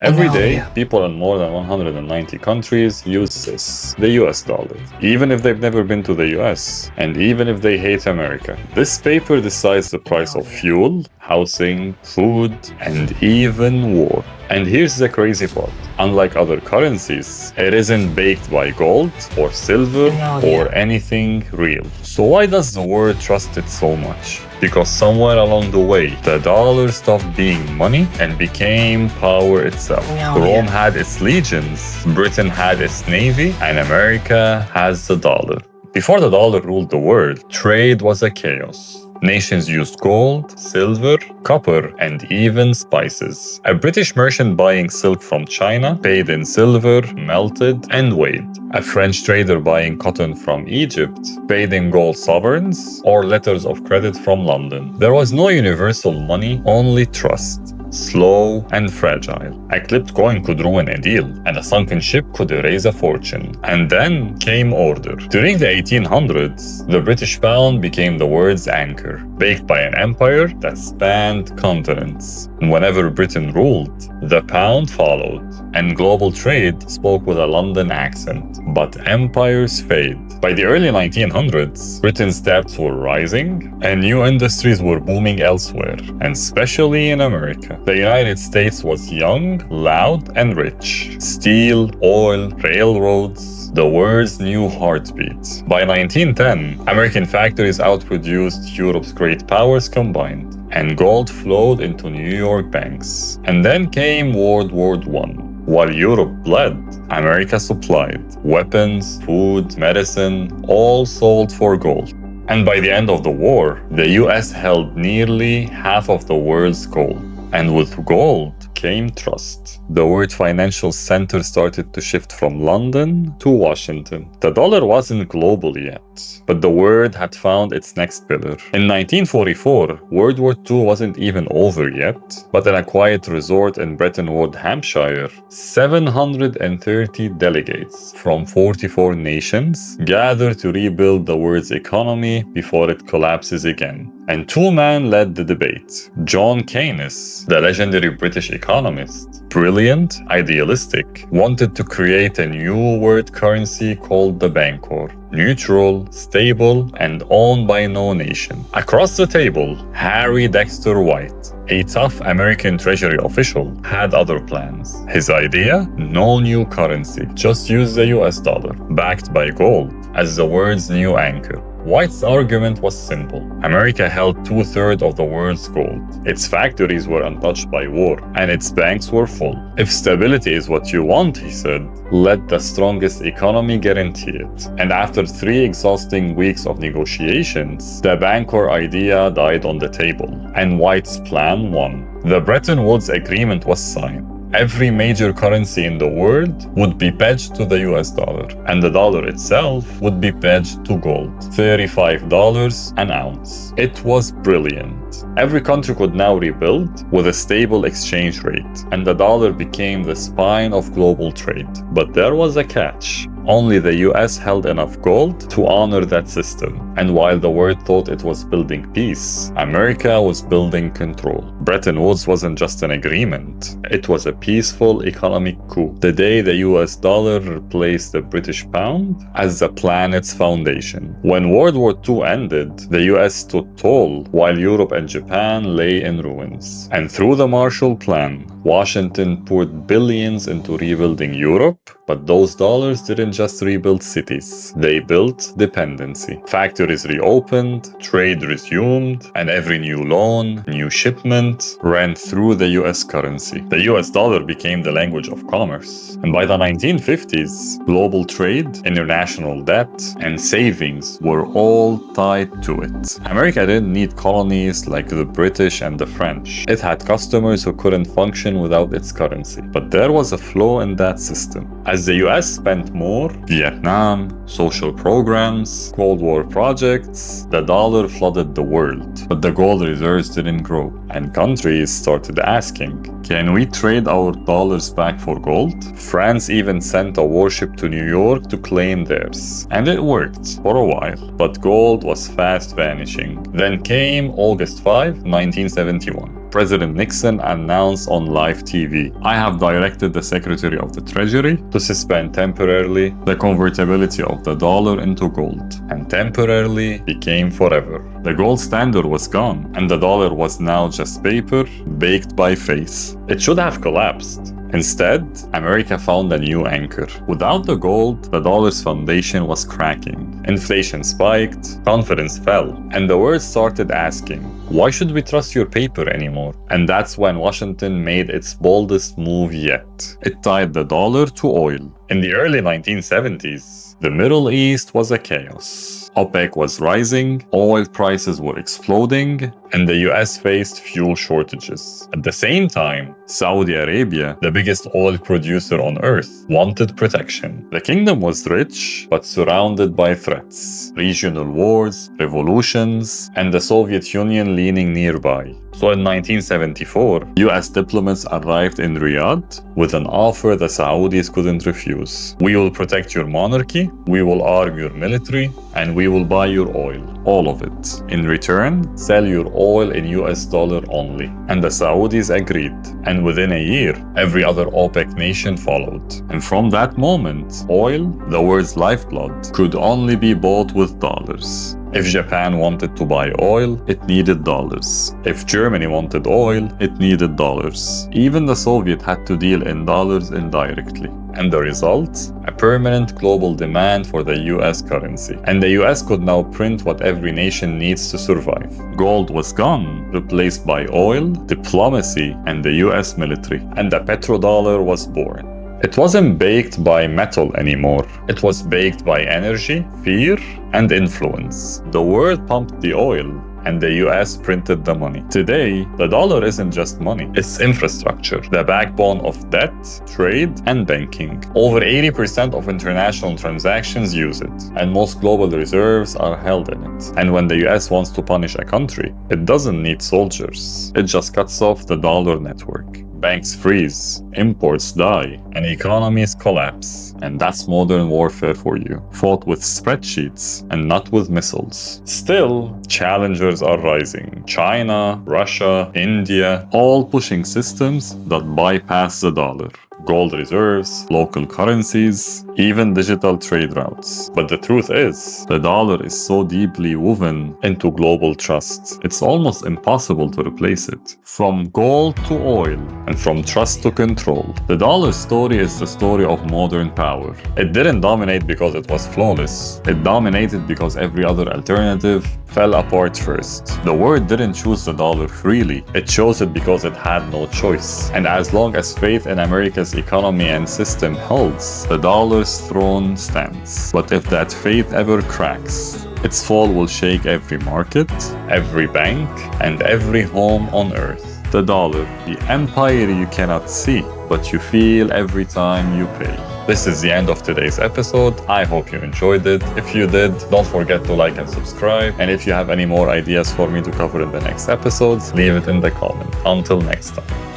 Every day, people in more than 190 countries use CIS, the US dollar, even if they've never been to the US, and even if they hate America. This paper decides the price of fuel, housing, food, and even war. And here's the crazy part. Unlike other currencies, it isn't baked by gold or silver or anything real. So why does the world trust it so much? Because somewhere along the way, the dollar stopped being money and became power itself. Rome had its legions, Britain had its navy, and America has the dollar. Before the dollar ruled the world, trade was a chaos. Nations used gold, silver, copper, and even spices. A British merchant buying silk from China paid in silver, melted, and weighed. A French trader buying cotton from Egypt paid in gold sovereigns or letters of credit from London. There was no universal money, only trust. Slow and fragile. A clipped coin could ruin a deal, and a sunken ship could erase a fortune. And then came order. During the 1800s, the British pound became the world's anchor, baked by an empire that spanned continents. Whenever Britain ruled, the pound followed, and global trade spoke with a London accent. But empires fade. By the early 1900s, Britain's debts were rising, and new industries were booming elsewhere, and especially in America. The United States was young, loud, and rich. Steel, oil, railroads, the world's new heartbeat. By 1910, American factories outproduced Europe's great powers combined, and gold flowed into New York banks. And then came World War I. While Europe bled, America supplied weapons, food, medicine, all sold for gold. And by the end of the war, the US held nearly half of the world's gold. And with gold came trust. The world financial center started to shift from London to Washington. The dollar wasn't global yet, but the world had found its next pillar. In 1944, World War II wasn't even over yet, but in a quiet resort in Bretton Woods, Hampshire, 730 delegates from 44 nations gathered to rebuild the world's economy before it collapses again. And two men led the debate. John Keynes, the legendary British economist, brilliant, idealistic, wanted to create a new world currency called the Bancor. Neutral, stable, and owned by no nation. Across the table, Harry Dexter White, a tough American Treasury official, had other plans. His idea? No new currency, just use the US dollar, backed by gold, as the world's new anchor. White's argument was simple. America held 2/3 of the world's gold. Its factories were untouched by war, and its banks were full. If stability is what you want, he said, let the strongest economy guarantee it. And after 3 exhausting weeks of negotiations, the Bancor idea died on the table, and White's plan won. The Bretton Woods Agreement was signed. Every major currency in the world would be pledged to the US dollar, and the dollar itself would be pledged to gold, $35 an ounce. It was brilliant. Every country could now rebuild with a stable exchange rate, and the dollar became the spine of global trade. But there was a catch. Only the US held enough gold to honor that system. And while the world thought it was building peace, America was building control. Bretton Woods wasn't just an agreement, it was a peaceful economic coup. The day the US dollar replaced the British pound as the planet's foundation. When World War II ended, the US stood tall while Europe and Japan lay in ruins. And through the Marshall Plan, Washington poured billions into rebuilding Europe, but those dollars didn't just rebuild cities. They built dependency. Factories reopened, trade resumed, and every new loan, new shipment ran through the US currency. The US dollar became the language of commerce. And by the 1950s, global trade, international debt, and savings were all tied to it. America didn't need colonies like the British and the French. It had customers who couldn't function without its currency. But there was a flaw in that system. As the US spent more, Vietnam, social programs, Cold War projects, the dollar flooded the world. But the gold reserves didn't grow, and countries started asking, can we trade our dollars back for gold? France even sent a warship to New York to claim theirs. And it worked for a while, but gold was fast vanishing. Then came August 5, 1971. President Nixon announced on live TV, "I have directed the Secretary of the Treasury to suspend temporarily the convertibility of the dollar into gold." And temporarily became forever. The gold standard was gone, and the dollar was now just paper baked by faith. It should have collapsed. Instead, America found a new anchor. Without the gold, the dollar's foundation was cracking. Inflation spiked, confidence fell, and the world started asking, why should we trust your paper anymore? And that's when Washington made its boldest move yet. It tied the dollar to oil. In the early 1970s, the Middle East was a chaos. OPEC was rising, oil prices were exploding, and the US faced fuel shortages. At the same time, Saudi Arabia, the biggest oil producer on earth, wanted protection. The kingdom was rich, but surrounded by threats. Regional wars, revolutions, and the Soviet Union leaning nearby. So in 1974, US diplomats arrived in Riyadh with an offer the Saudis couldn't refuse. We will protect your monarchy, we will arm your military, and we will buy your oil. All of it. In return, sell your oil in US dollar only. And the Saudis agreed. And within a year, every other OPEC nation followed. And from that moment, oil, the world's lifeblood, could only be bought with dollars. If Japan wanted to buy oil, it needed dollars. If Germany wanted oil, it needed dollars. Even the Soviet had to deal in dollars indirectly. And the result? A permanent global demand for the US currency. And the US could now print what every nation needs to survive. Gold was gone, replaced by oil, diplomacy, and the US military. And the petrodollar was born. It wasn't baked by metal anymore. It was baked by energy, fear, and influence. The world pumped the oil, and the US printed the money. Today, the dollar isn't just money, it's infrastructure, the backbone of debt, trade, and banking. Over 80% of international transactions use it, and most global reserves are held in it. And when the US wants to punish a country, it doesn't need soldiers. It just cuts off the dollar network. Banks freeze, imports die, and economies collapse. And that's modern warfare for you, fought with spreadsheets and not with missiles. Still, challengers are rising. China, Russia, India, all pushing systems that bypass the dollar. Gold reserves, local currencies, even digital trade routes. But the truth is, the dollar is so deeply woven into global trust, it's almost impossible to replace it. From gold to oil, and from trust to control, the dollar story is the story of modern power. It didn't dominate because it was flawless. It dominated because every other alternative fell apart first. The world didn't choose the dollar freely. It chose it because it had no choice. And as long as faith in America's economy and system holds, the dollar's throne stands. But if that faith ever cracks, its fall will shake every market, every bank, and every home on earth. The dollar, the empire you cannot see, but you feel every time you pay. This is the end of today's episode. I hope you enjoyed it. If you did, don't forget to like and subscribe. And if you have any more ideas for me to cover in the next episodes, leave it in the comment. Until next time.